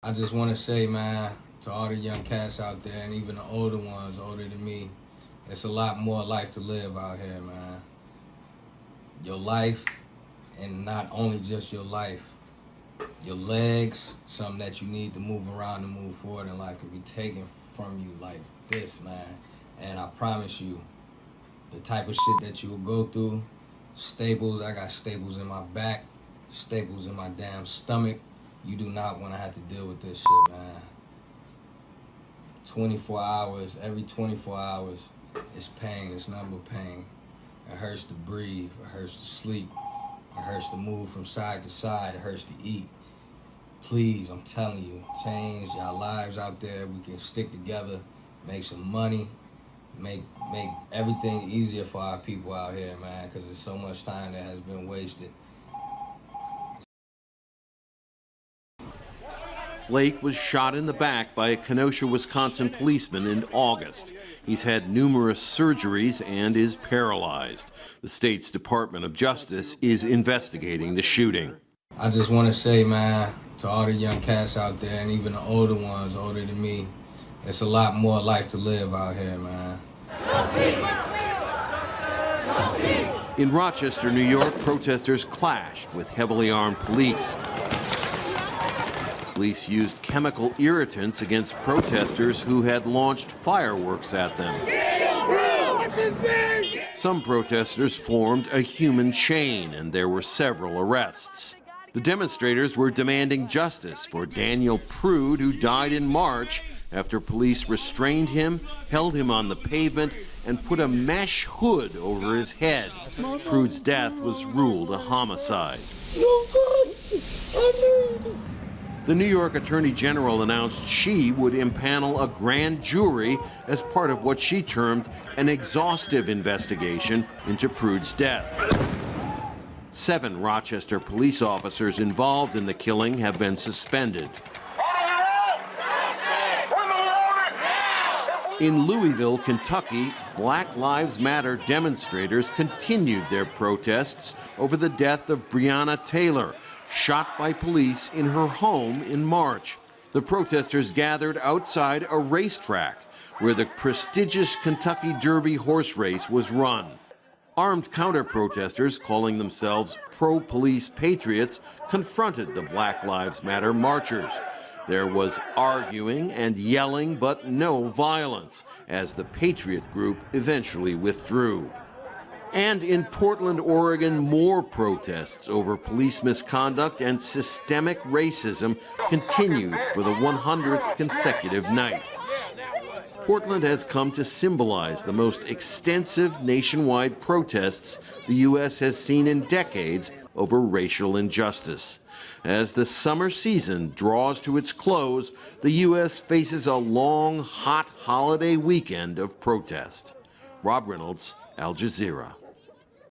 I just want to say, man, to all the young cats out there and even the older ones, older than me, it's a lot more life to live out here, man. Your life, and not only just your life, your legs, something that you need to move around and move forward in life, can be taken from you like this, man. And I promise you, the type of shit that you will go through, staples, I got staples in my back, staples in my damn stomach. You do not want to have to deal with this shit, man. 24 hours, every 24 hours, it's pain, it's nothing but pain. It hurts to breathe, it hurts to sleep, it hurts to move from side to side, it hurts to eat. Please, I'm telling you, change your lives out there. We can stick together, make some money, make everything easier for our people out here, man, because there's so much time that has been wasted. Blake was shot in the back by a Kenosha, Wisconsin policeman in August. He's had numerous surgeries and is paralyzed. The state's Department of Justice is investigating the shooting. I just want to say, man, to all the young cats out there and even the older ones, older than me, it's a lot more life to live out here, man. In Rochester, New York, protesters clashed with heavily armed police. Police used chemical irritants against protesters who had launched fireworks at them. Some protesters formed a human chain, and there were several arrests. The demonstrators were demanding justice for Daniel Prude, who died in March after police restrained him, held him on the pavement, and put a mesh hood over his head. Prude's death was ruled a homicide. The New York Attorney General announced she would impanel a grand jury as part of what she termed an exhaustive investigation into Prude's death. 7 Rochester police officers involved in the killing have been suspended. In Louisville, Kentucky, Black Lives Matter demonstrators continued their protests over the death of Breonna Taylor, shot by police in her home in March. The protesters gathered outside a racetrack where the prestigious Kentucky Derby horse race was run. Armed counter-protesters, calling themselves pro-police patriots, confronted the Black Lives Matter marchers. There was arguing and yelling, but no violence, as the Patriot group eventually withdrew. And in Portland, Oregon, more protests over police misconduct and systemic racism continued for the 100th consecutive night. Portland has come to symbolize the most extensive nationwide protests the U.S. has seen in decades over racial injustice. As the summer season draws to its close, the U.S. faces a long, hot holiday weekend of protest. Rob Reynolds, Al Jazeera.